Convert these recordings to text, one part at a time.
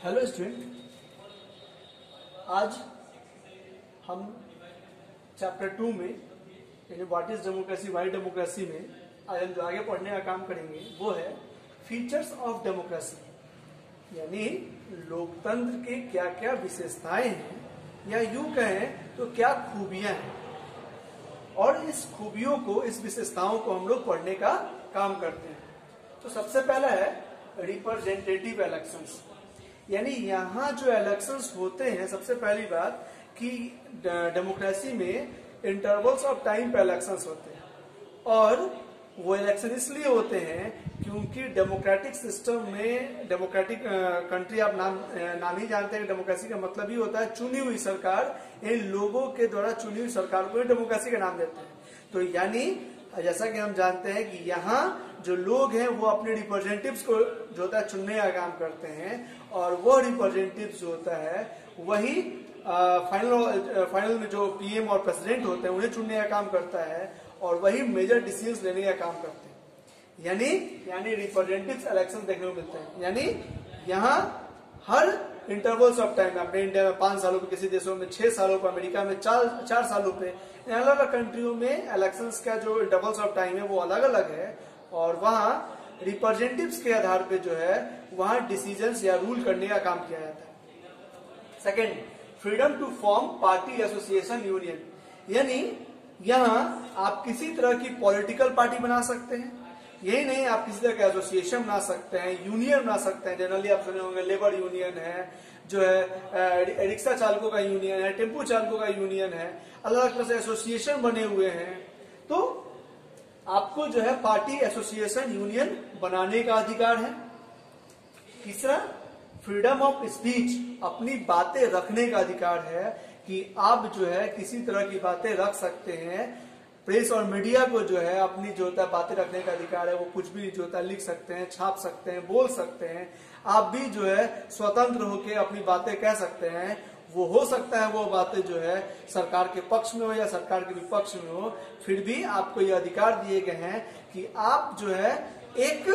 Hello student, आज हम chapter 2 में यानी what is democracy Y democracy में आज हम जो आगे पढ़ने का काम करेंगे वो है फीचर्स ऑफ डेमोक्रेसी, यानी लोकतंत्र के क्या क्या विशेषताएं हैं या यूं कहें तो क्या खूबियां हैं, और इस खूबियों को इस विशेषताओं को हम लोग पढ़ने का काम करते हैं। तो सबसे पहला है रिप्रेजेंटेटिव इलेक्शंस, यानी यहाँ जो इलेक्शंस होते हैं, सबसे पहली बात कि डेमोक्रेसी में इंटरवल्स ऑफ टाइम पे इलेक्शंस होते हैं, और वो इलेक्शन इसलिए होते हैं क्योंकि डेमोक्रेटिक सिस्टम में, डेमोक्रेटिक कंट्री आप नाम ही जानते हैं, डेमोक्रेसी का मतलब ही होता है चुनी हुई सरकार, इन लोगों के द्वारा चुनी हुई सरकार को डेमोक्रेसी का नाम देते हैं। तो यानी जैसा कि हम जानते हैं कि यहाँ जो लोग हैं वो अपने रिप्रेजेंटेटिव्स को जो होता है चुनने का काम करते हैं, और वो रिप्रेजेंटेटिव्स जो होता है वही फाइनल में जो पीएम और प्रेसिडेंट होते हैं उन्हें चुनने का काम करता है, और वही मेजर डिसीजंस लेने का काम करते हैं। यानी रिप्रेजेंटेटिव्स इलेक्शन देखने को मिलते हैं। यानी यहाँ हर इंटरवल्स ऑफ टाइम, अपने इंडिया में 5 सालों पे, किसी देशों में 6 सालों पे, अमेरिका में 4 सालों पे, अलग अलग कंट्रियों में इलेक्शंस का जो इंटरवल्स ऑफ टाइम है वो अलग अलग है, और वहाँ रिप्रेजेंटेटिव्स के आधार पे जो है वहाँ डिसीजंस या रूल करने का काम किया जाता है। Second, freedom to form party association union, यानी यहाँ आप किसी तरह की पॉलिटिकल पार्टी बना सकते हैं। यही नहीं, आप किसी तरह का एसोसिएशन बना सकते हैं, यूनियन बना सकते हैं। जनरली आप सुने होंगे लेबर यूनियन है, जो है रिक्शा चालकों का यूनियन है, टेम्पो चालकों का यूनियन है, अलग अलग तरह से एसोसिएशन बने हुए हैं। तो आपको जो है पार्टी एसोसिएशन यूनियन बनाने का अधिकार है। तीसरा, फ्रीडम ऑफ स्पीच, अपनी बातें रखने का अधिकार है कि आप जो है किसी तरह की बातें रख सकते हैं। प्रेस और मीडिया को जो है अपनी जो होता है बातें रखने का अधिकार है, वो कुछ भी जो होता है लिख सकते हैं, छाप सकते हैं, बोल सकते हैं। आप भी जो है स्वतंत्र होकर अपनी बातें कह सकते हैं। वो हो सकता है वो बातें जो है सरकार के पक्ष में हो या सरकार के विपक्ष में हो, फिर भी आपको ये अधिकार दिए गए हैं कि आप जो है एक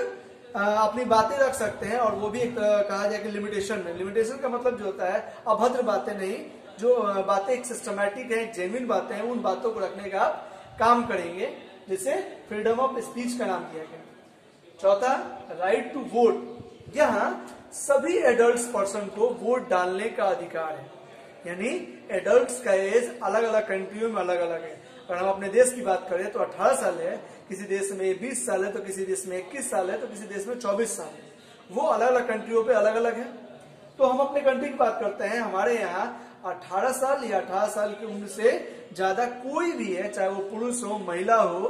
अपनी बातें रख सकते हैं, और वो भी एक कहा जाए कि लिमिटेशन में। लिमिटेशन का मतलब जो होता है अभद्र बातें नहीं, जो बातें एक सिस्टमैटिक है, जेन्युइन बातें हैं, उन बातों को रखने का आप काम करेंगे, जिसे फ्रीडम ऑफ स्पीच का नाम दिया गया। चौथा, राइट टू वोट, यहाँ सभी एडल्ट पर्सन को वोट डालने का अधिकार है। यानी एडल्ट्स का एज अलग अलग कंट्रियों में अलग अलग है। अगर हम अपने देश की बात करें तो 18 साल है, किसी देश में 20 साल है, तो किसी देश में 21 साल है, तो किसी देश में 24 साल है। वो अलग अलग कंट्रियों पे अलग अलग है। तो हम अपने कंट्री की बात करते हैं, हमारे यहाँ 18 साल या 18 साल की उम्र से ज्यादा कोई भी है, चाहे वो पुरुष हो, महिला हो,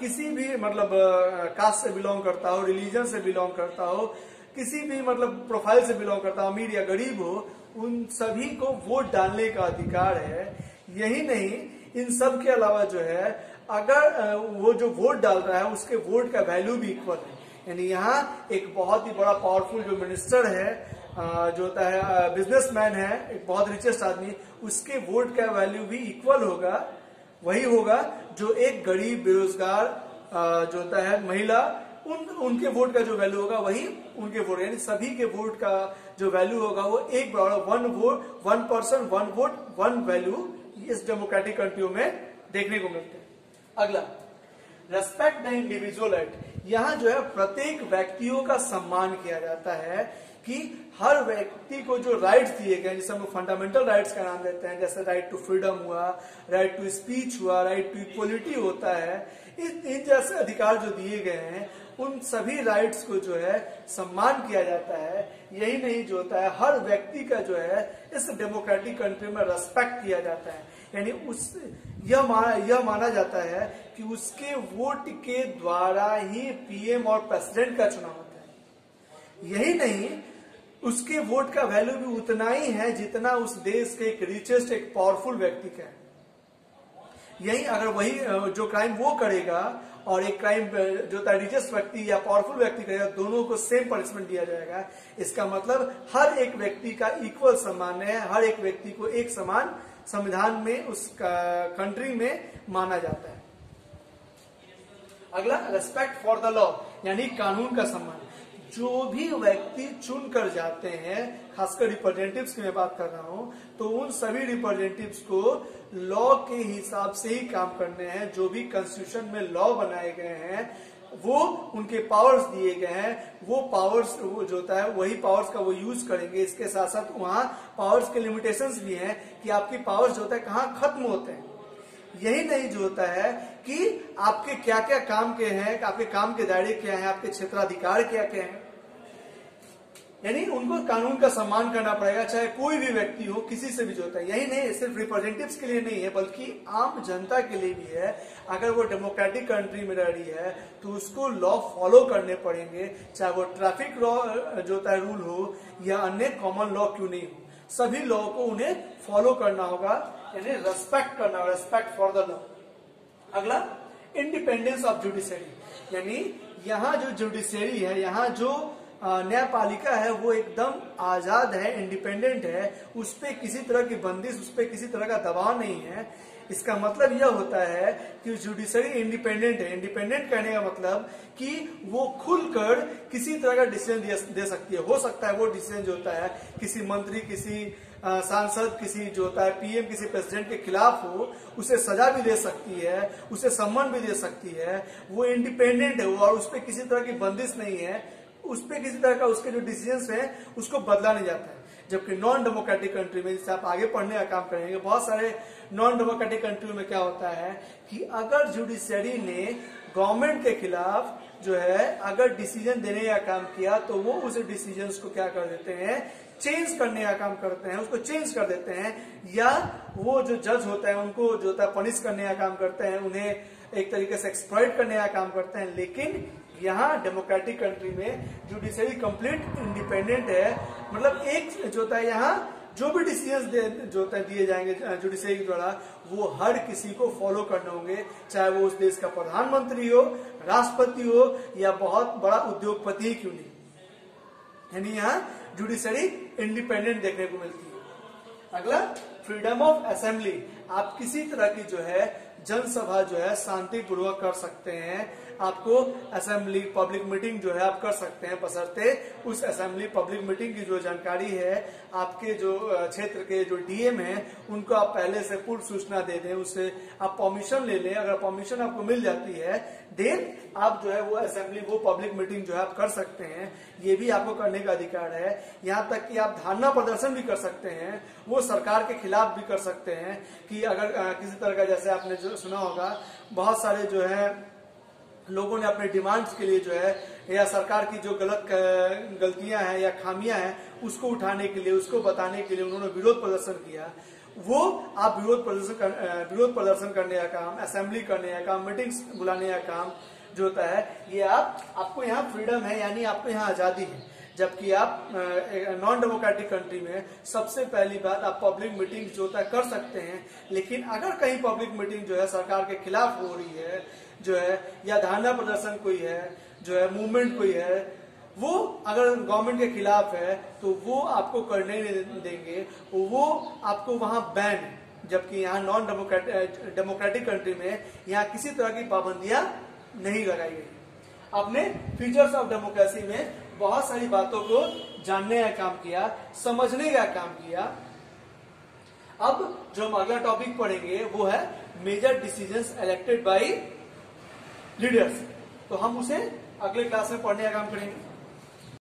किसी भी मतलब कास्ट से बिलोंग करता हो, रिलीजन से बिलोंग करता हो, किसी भी मतलब प्रोफाइल से बिलोंग करता हो, अमीर या गरीब हो, उन सभी को वोट डालने का अधिकार है। यही नहीं, इन सब के अलावा जो है अगर वो जो वोट डाल रहा है उसके वोट का वैल्यू भी इक्वल है। यानी यहाँ एक बहुत ही बड़ा पावरफुल जो मिनिस्टर है, जो होता है बिजनेसमैन है, एक बहुत रिचेस्ट आदमी, उसके वोट का वैल्यू भी इक्वल होगा। वही होगा जो एक गरीब, बेरोजगार जो होता है महिला, उनके वोट का जो वैल्यू होगा वही उनके वोट, यानी सभी के वोट का जो वैल्यू होगा वो एक बराबर, 1 वोट 1 पर्सन 1 वोट 1 वैल्यू, इस डेमोक्रेटिक कंट्रियों में देखने को मिलते हैं। अगला, रेस्पेक्ट द इंडिविजुअल राइट, यहाँ जो है प्रत्येक व्यक्तियों का सम्मान किया जाता है कि हर व्यक्ति को जो राइट्स दिए गए, जिसे हम फंडामेंटल राइट्स का नाम देते हैं, जैसे राइट टू फ्रीडम हुआ, राइट टू स्पीच हुआ, राइट टू इक्वलिटी होता है, इन जैसे अधिकार जो दिए गए हैं उन सभी राइट्स को जो है सम्मान किया जाता है। यही नहीं, जो होता है हर व्यक्ति का जो है इस डेमोक्रेटिक कंट्री में रेस्पेक्ट किया जाता है। यानी यह माना जाता है कि उसके वोट के द्वारा ही पीएम और प्रेसिडेंट का चुनाव होता है। यही नहीं, उसके वोट का वैल्यू भी उतना ही है जितना उस देश के एक रिचेस्ट, एक पावरफुल व्यक्ति का है। यही अगर वही जो क्राइम वो करेगा और एक क्राइम जो रिचेस्ट व्यक्ति या पावरफुल व्यक्ति करेगा, दोनों को सेम पनिशमेंट दिया जाएगा। इसका मतलब हर एक व्यक्ति का इक्वल सम्मान है, हर एक व्यक्ति को एक समान संविधान में उस कंट्री में माना जाता है। अगला, रेस्पेक्ट फॉर द लॉ, यानी कानून का सम्मान। जो भी व्यक्ति चुन कर जाते हैं, खासकर रिप्रेजेंटेटिव्स की मैं बात कर रहा हूं, तो उन सभी रिप्रेजेंटेटिव्स को लॉ के हिसाब से ही काम करने हैं। जो भी कॉन्स्टिट्यूशन में लॉ बनाए गए हैं, वो उनके पावर्स दिए गए हैं, वो पावर्स जो होता है वही पावर्स का वो यूज करेंगे। इसके साथ साथ वहां पावर्स के लिमिटेशंस भी हैं कि आपकी पावर्स जो होता है कहाँ खत्म होते हैं। यही नहीं जो होता है कि आपके क्या क्या काम के हैं, आपके काम के दायरे क्या हैं, आपके क्षेत्राधिकार क्या क्या हैं। यानी उनको कानून का सम्मान करना पड़ेगा, चाहे कोई भी व्यक्ति हो, किसी से भी जो होता है। यही नहीं, सिर्फ रिप्रेजेंटेटिव्स के लिए नहीं है, बल्कि आम जनता के लिए भी है। अगर वो डेमोक्रेटिक कंट्री में रह रही है तो उसको लॉ फॉलो करने पड़ेंगे, चाहे वो ट्रैफिक लॉ जो होता है रूल हो या अन्य कॉमन लॉ क्यों नहीं हो, सभी लॉ को उन्हें फॉलो करना होगा, यानी रेस्पेक्ट करना होगा, रेस्पेक्ट फॉर द लॉ। अगला, इंडिपेंडेंस ऑफ जुडिशरी, यानी यहाँ जो जुडिशरी है, यहाँ जो न्यायपालिका है, वो एकदम आजाद है, इंडिपेंडेंट है। उस पर किसी तरह की बंदिश, उस पर किसी तरह का दबाव नहीं है। इसका मतलब यह होता है कि जुडिशरी इंडिपेंडेंट है। इंडिपेंडेंट कहने का मतलब कि वो खुलकर किसी तरह का डिसीजन दे सकती है। हो सकता है वो डिसीजन जो होता है किसी मंत्री, किसी सांसद, किसी जो होता है पीएम, किसी प्रेसिडेंट के खिलाफ हो, उसे सजा भी दे सकती है, उसे सम्मान भी दे सकती है। वो इंडिपेंडेंट है और उस पर किसी तरह की बंदिश नहीं है, उस पर किसी तरह का उसके जो डिसीजंस हैं उसको बदला नहीं जाता है। जबकि नॉन डेमोक्रेटिक कंट्री में, जैसे आप आगे पढ़ने का काम करेंगे, बहुत सारे नॉन डेमोक्रेटिक कंट्री में क्या होता है कि अगर जुडिशरी ने गवर्नमेंट के खिलाफ जो है अगर डिसीजन देने का काम किया तो वो उस डिसीजन को क्या कर देते हैं, चेंज करने का काम करते हैं, उसको चेंज कर देते हैं। या वो जो जज होता है उनको जो होता है पनिश करने का काम करते हैं, उन्हें एक तरीके से एक्सप्लॉइट करने का काम करते हैं। लेकिन यहाँ डेमोक्रेटिक कंट्री में जुडिशरी कंप्लीट इंडिपेंडेंट है। मतलब एक जो होता है यहाँ जो भी डिसीजन जो होता है दिए जाएंगे जुडिशरी द्वारा, वो हर किसी को फॉलो करने होंगे, चाहे वो उस देश का प्रधानमंत्री हो, राष्ट्रपति हो या बहुत बड़ा उद्योगपति क्यों नहीं। यानी यहाँ जुडिशरी इंडिपेंडेंट देखने को मिलती है। अगला, फ्रीडम ऑफ असेंबली। आप किसी तरह की जो है जनसभा जो है शांतिपूर्वक कर सकते हैं। आपको असेंबली पब्लिक मीटिंग जो है आप कर सकते हैं, बशर्ते उस असेंबली पब्लिक मीटिंग की जो जानकारी है आपके जो क्षेत्र के जो डीएम हैं उनको आप पहले से पूर्व सूचना दे दें, उससे आप परमिशन ले लें। अगर परमिशन आपको मिल जाती है देन आप जो है वो असेंबली, वो पब्लिक मीटिंग जो है आप कर सकते हैं। ये भी आपको करने का अधिकार है। यहाँ तक कि आप धरना प्रदर्शन भी कर सकते हैं, वो सरकार के खिलाफ भी कर सकते हैं कि अगर किसी तरह का, जैसे आपने जो सुना होगा, बहुत सारे जो है लोगों ने अपने डिमांड्स के लिए जो है या सरकार की जो गलतियां हैं या खामियां हैं उसको उठाने के लिए, उसको बताने के लिए उन्होंने विरोध प्रदर्शन किया। वो आप विरोध प्रदर्शन करने का काम, असेंबली करने का काम, मीटिंग्स बुलाने का काम जो होता है, ये आपको यहाँ फ्रीडम है, यानी आपको यहाँ आजादी है। जबकि आप नॉन डेमोक्रेटिक कंट्री में सबसे पहली बात आप पब्लिक मीटिंग जो होता है कर सकते हैं। लेकिन अगर कहीं पब्लिक मीटिंग जो है सरकार के खिलाफ हो रही है जो है, या धरना प्रदर्शन कोई है जो है, मूवमेंट कोई है, वो अगर गवर्नमेंट के खिलाफ है तो वो आपको करने नहीं देंगे, वो आपको वहां बैन है। जबकि यहाँ नॉन डेमोक्रेटिक कंट्री में यहाँ किसी तरह की पाबंदियां नहीं लगाई गई। आपने फीचर्स ऑफ डेमोक्रेसी में बहुत सारी बातों को जानने का काम किया, समझने का काम किया। अब जो हम अगला टॉपिक पढ़ेंगे वो है major decisions elected by leaders. तो हम उसे अगले क्लास में पढ़ने का काम करेंगे।